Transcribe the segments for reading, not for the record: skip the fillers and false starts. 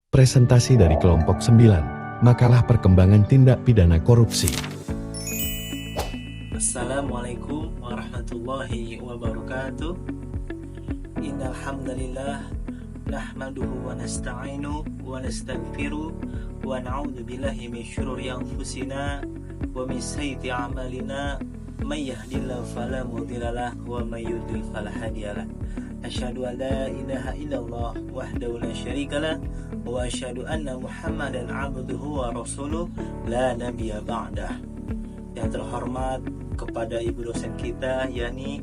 Presentasi dari kelompok 9, makalah perkembangan tindak pidana korupsi. Assalamualaikum warahmatullahi wabarakatuh. Innal hamdalillah nahmaduhu wa nasta'inu wa nastaghfiruh wa na'udzu billahi min syururi anfusina wa min sayyiati a'malina may yahdihillahu fala mudhillalah wa may yudlil fala hadiyalah. Asyhadu an la ilaha illallah wahdahu la syarikalah wa asyhadu anna Muhammadan 'abduhu wa rasuluh la nabiyya ba'dah. Yang terhormat kepada ibu dosen kita, yakni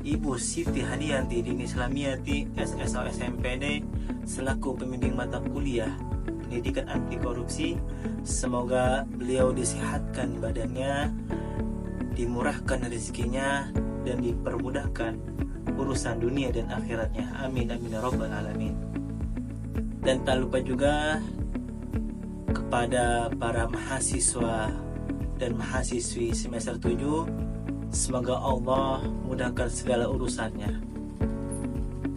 Ibu Siti Hadianti Dini Islamiyati SSO SMPD selaku pembimbing mata kuliah pendidikan anti korupsi. Semoga beliau disehatkan badannya, dimurahkan rezekinya, dan dipermudahkan urusan dunia dan akhiratnya. Amin amin ya rabbal alamin. Dan tak lupa juga kepada para mahasiswa dan mahasiswi semester 7, semoga Allah mudahkan segala urusannya.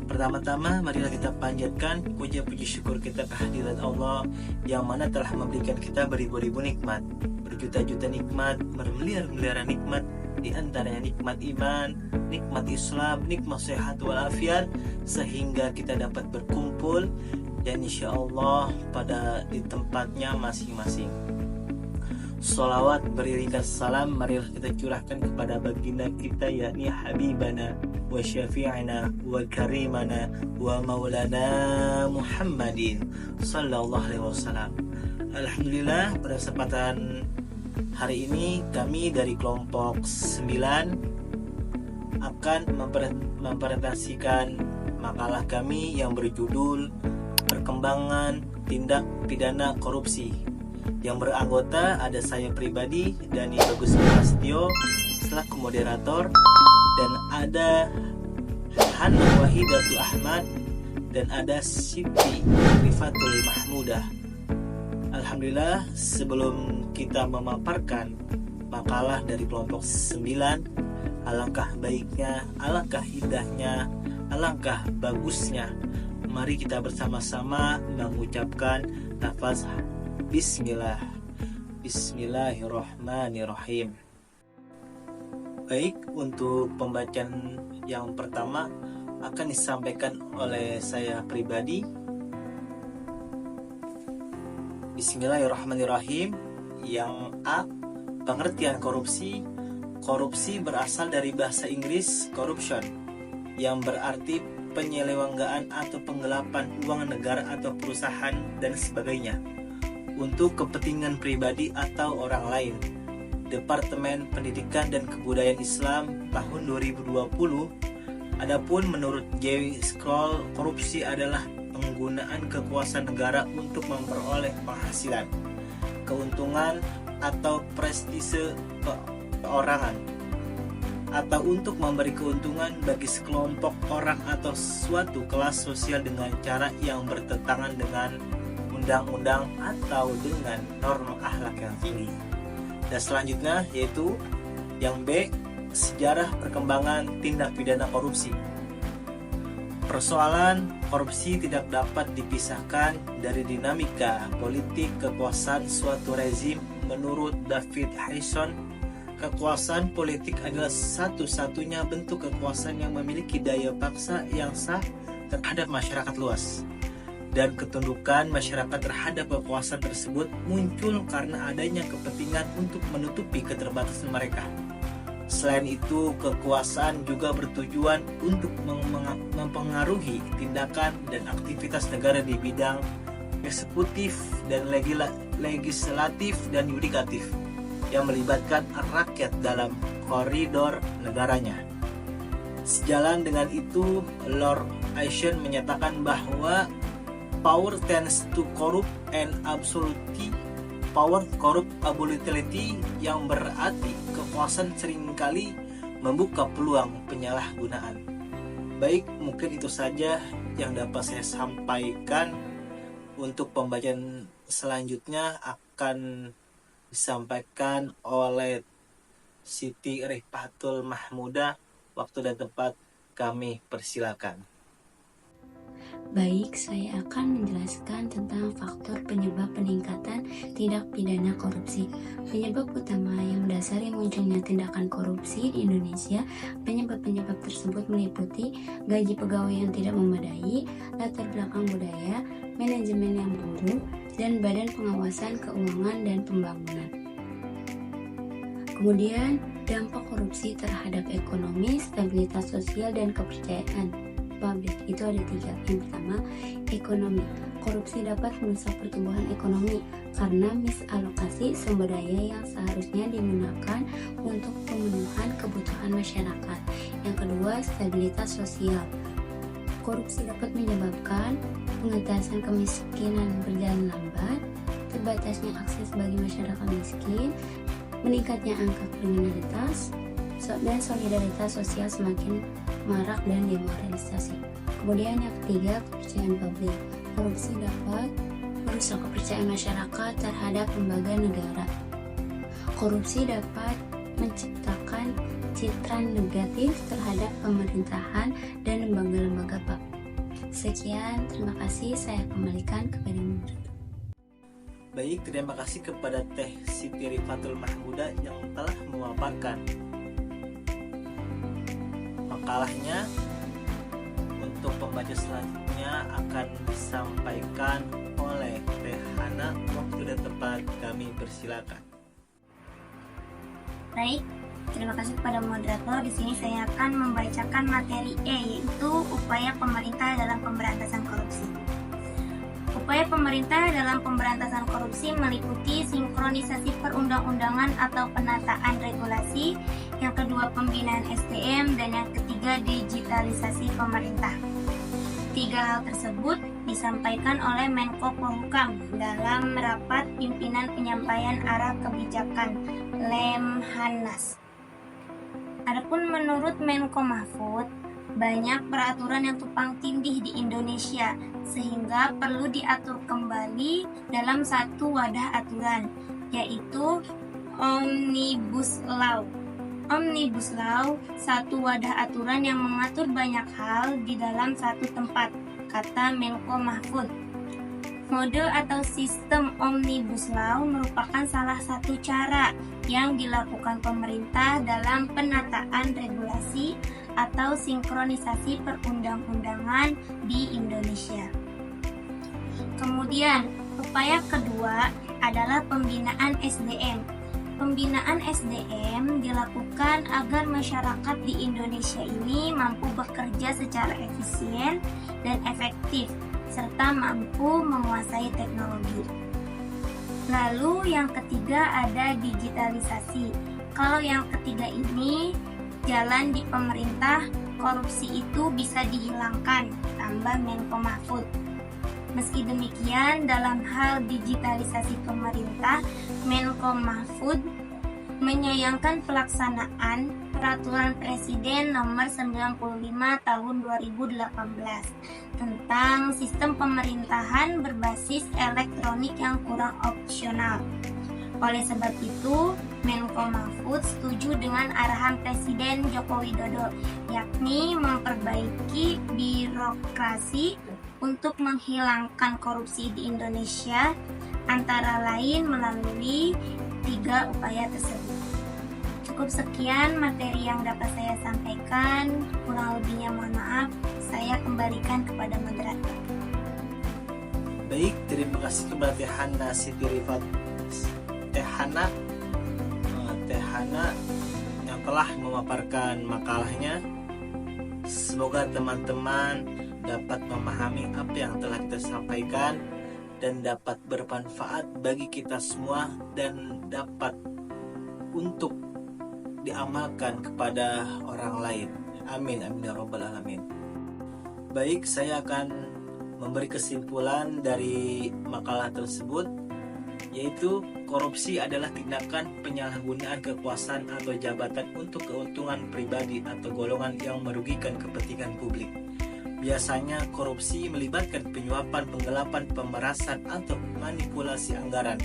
Pertama-tama marilah kita panjatkan puja puji syukur kita kehadirat Allah yang mana telah memberikan kita beribu-ribu nikmat, berjuta-juta nikmat, bermiliar-miliaran nikmat, di antaranya nikmat iman, nikmat Islam, nikmat sehat walafiat, sehingga kita dapat berkumpul dan insya Allah pada di tempatnya masing-masing. Salawat beriringkan salam marilah kita curahkan kepada baginda kita, yakni Habibana wa syafi'ina wa karimana wa maulana Muhammadin sallallahu alaihi wasallam. Alhamdulillah, pada kesempatan hari ini kami dari kelompok 9 akan mempresentasikan makalah kami yang berjudul Perkembangan Tindak Pidana Korupsi, yang beranggota ada saya pribadi, Dani Bagus Prasetyo selaku moderator, dan ada Hana Wahidatu Ahmad, dan ada Siti Rifatul Mahmudah. Alhamdulillah, sebelum kita memaparkan makalah dari kelompok 9, alangkah baiknya, alangkah indahnya, alangkah bagusnya, mari kita bersama-sama mengucapkan lafaz Bismillah. Bismillahirrahmanirrahim. Baik, untuk pembacaan yang pertama akan disampaikan oleh saya pribadi. Bismillahirrahmanirrahim. Yang A, pengertian korupsi. Korupsi berasal dari bahasa Inggris corruption, yang berarti penyelewenggaan atau penggelapan uang negara atau perusahaan dan sebagainya untuk kepentingan pribadi atau orang lain. Departemen Pendidikan dan Kebudayaan Islam tahun 2020. Adapun menurut J. Scroll, korupsi adalah penggunaan kekuasaan negara untuk memperoleh penghasilan, keuntungan atau prestise perorangan, atau untuk memberi keuntungan bagi sekelompok orang atau suatu kelas sosial dengan cara yang bertentangan dengan undang-undang atau dengan norma akhlak yang tinggi. Dan selanjutnya yaitu yang B, sejarah perkembangan tindak pidana korupsi. Persoalan korupsi tidak dapat dipisahkan dari dinamika politik kekuasaan suatu rezim. Menurut David Harrison, kekuasaan politik adalah satu-satunya bentuk kekuasaan yang memiliki daya paksa yang sah terhadap masyarakat luas. Dan ketundukan masyarakat terhadap kekuasaan tersebut muncul karena adanya kepentingan untuk menutupi keterbatasan mereka. Selain itu, kekuasaan juga bertujuan untuk mempengaruhi tindakan dan aktivitas negara di bidang eksekutif dan legislatif dan yudikatif yang melibatkan rakyat dalam koridor negaranya. Sejalan dengan itu, Lord Ashton menyatakan bahwa power tends to corrupt and absolutely power corrupt absolutely, yang berarti kekuasaan seringkali membuka peluang penyalahgunaan. Baik, mungkin itu saja yang dapat saya sampaikan. Untuk pembacaan selanjutnya akan disampaikan oleh Siti Rifatul Mahmudah. Waktu dan tempat kami persilakan. Baik, saya akan menjelaskan tentang faktor penyebab peningkatan tindak pidana korupsi. Penyebab utama yang mendasari munculnya tindakan korupsi di Indonesia, penyebab-penyebab tersebut meliputi gaji pegawai yang tidak memadai, latar belakang budaya, manajemen yang buruk, dan badan pengawasan keuangan dan pembangunan. Kemudian, dampak korupsi terhadap ekonomi, stabilitas sosial, dan kepercayaan publik itu ada 3. Yang pertama, ekonomi. Korupsi dapat merusak pertumbuhan ekonomi karena misalokasi sumber daya yang seharusnya digunakan untuk pemenuhan kebutuhan masyarakat. Yang kedua, stabilitas sosial. Korupsi dapat menyebabkan pengentasan kemiskinan berjalan lambat, terbatasnya akses bagi masyarakat miskin, meningkatnya angka kriminalitas, dan solidaritas sosial semakin marak dan demoralisasi. Kemudian yang ketiga, kepercayaan publik. Korupsi dapat merusak kepercayaan masyarakat terhadap lembaga negara. Korupsi dapat menciptakan citra negatif terhadap pemerintahan dan lembaga-lembaga publik. Sekian, terima kasih. Saya kembalikan kepada moderator. Baik, terima kasih kepada Teh Siti Rifatul Mahmuda yang telah memaparkan makalahnya. Untuk pembaca selanjutnya akan disampaikan oleh Teh Hana. Waktu dan tempat kami persilakan. Baik, terima kasih kepada moderator. Di sini saya akan membacakan materi E, yaitu upaya pemerintah dalam pemberantasan korupsi. Upaya pemerintah dalam pemberantasan korupsi meliputi sinkronisasi perundang-undangan atau penataan regulasi, yang kedua pembinaan SDM, dan yang ketiga digitalisasi pemerintah. 3 hal tersebut disampaikan oleh Menko Polhukam dalam rapat pimpinan penyampaian arah kebijakan Lemhanas. Adapun menurut Menko Mahfud, banyak peraturan yang tumpang tindih di Indonesia sehingga perlu diatur kembali dalam satu wadah aturan, yaitu Omnibus Law. Omnibus Law, satu wadah aturan yang mengatur banyak hal di dalam satu tempat, kata Menko Mahfud. Mode atau sistem Omnibus Law merupakan salah satu cara yang dilakukan pemerintah dalam penataan regulasi atau sinkronisasi perundang-undangan di Indonesia. Kemudian, upaya kedua adalah pembinaan SDM. Pembinaan SDM dilakukan agar masyarakat di Indonesia ini mampu bekerja secara efisien dan efektif, serta mampu menguasai teknologi. Lalu yang ketiga ada digitalisasi. Kalau yang ketiga ini, jalan di pemerintah, korupsi itu bisa dihilangkan, tambah Menko Mahfud. Meski demikian, dalam hal digitalisasi pemerintah, Menko Mahfud menyayangkan pelaksanaan Peraturan Presiden Nomor 95 Tahun 2018 tentang sistem pemerintahan berbasis elektronik yang kurang opsional. Oleh sebab itu, Menko Mahfud setuju dengan arahan Presiden Joko Widodo, yakni memperbaiki birokrasi untuk menghilangkan korupsi di Indonesia, antara lain melalui 3 upaya tersebut. Cukup sekian materi yang dapat saya sampaikan, kurang lebihnya mohon maaf. Saya kembalikan kepada moderator. Baik, terima kasih kepada Teh Hana Siti Rifat. Teh Hana yang telah memaparkan makalahnya. Semoga teman-teman dapat memahami apa yang telah kita sampaikan dan dapat bermanfaat bagi kita semua dan dapat untuk diamalkan kepada orang lain. Amin, amin ya rabbal alamin. Baik, saya akan memberi kesimpulan dari makalah tersebut, yaitu korupsi adalah tindakan penyalahgunaan kekuasaan atau jabatan untuk keuntungan pribadi atau golongan yang merugikan kepentingan publik. Biasanya korupsi melibatkan penyuapan, penggelapan, pemerasan, atau manipulasi anggaran.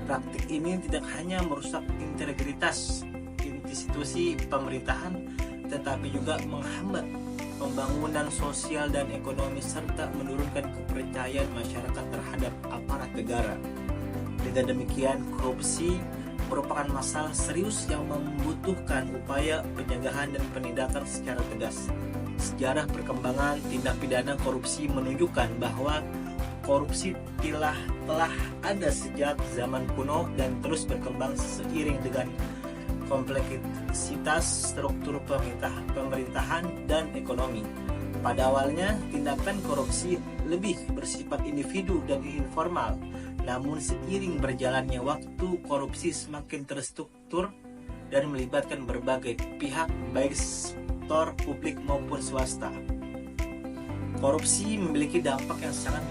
Praktik ini tidak hanya merusak integritas institusi pemerintahan, tetapi juga menghambat pembangunan sosial dan ekonomi, serta menurunkan kepercayaan masyarakat terhadap aparat negara. Dengan demikian, korupsi merupakan masalah serius yang membutuhkan upaya pencegahan dan penindakan secara tegas. Sejarah perkembangan tindak pidana korupsi menunjukkan bahwa korupsi telah ada sejak zaman kuno dan terus berkembang seiring dengan kompleksitas struktur pemerintahan dan ekonomi. Pada awalnya, tindakan korupsi lebih bersifat individu dan informal. Namun seiring berjalannya waktu, korupsi semakin terstruktur dan melibatkan berbagai pihak, baik sektor publik maupun swasta. Korupsi memiliki dampak yang sangat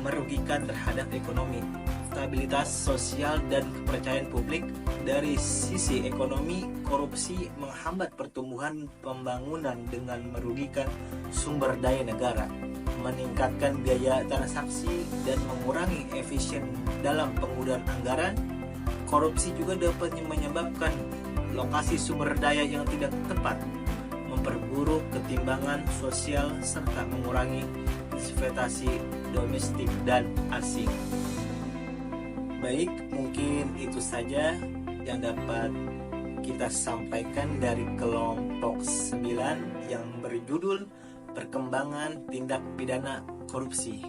merugikan terhadap ekonomi, stabilitas sosial, dan kepercayaan publik. Dari sisi ekonomi, korupsi menghambat pertumbuhan pembangunan dengan merugikan sumber daya negara, meningkatkan biaya transaksi, dan mengurangi efisien dalam penggunaan anggaran. Korupsi juga dapat menyebabkan lokasi sumber daya yang tidak tepat, memperburuk ketimbangan sosial, serta mengurangi investasi domestik dan asing. Baik, mungkin itu saja yang dapat kita sampaikan dari kelompok 9 yang berjudul Perkembangan Tindak Pidana Korupsi.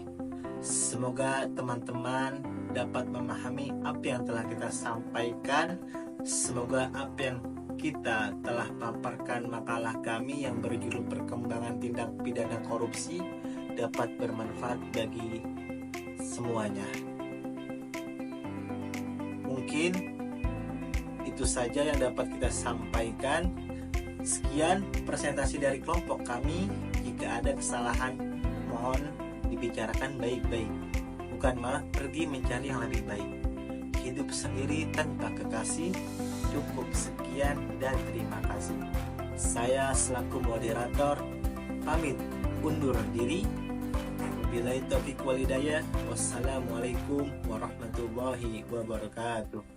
Semoga teman-teman dapat memahami apa yang telah kita sampaikan. Semoga apa yang kita telah paparkan makalah kami yang berjudul Perkembangan Tindak Pidana Korupsi dapat bermanfaat bagi semuanya. Mungkin itu saja yang dapat kita sampaikan. Sekian presentasi dari kelompok kami. Jika ada kesalahan, mohon dibicarakan baik-baik, bukan malah pergi mencari yang lebih baik. Hidup sendiri tanpa kekasih. Cukup sekian dan terima kasih. Saya selaku moderator pamit undur diri. Wabillahi taufiq wal hidayah. Wassalamualaikum warahmatullahi wabarakatuh.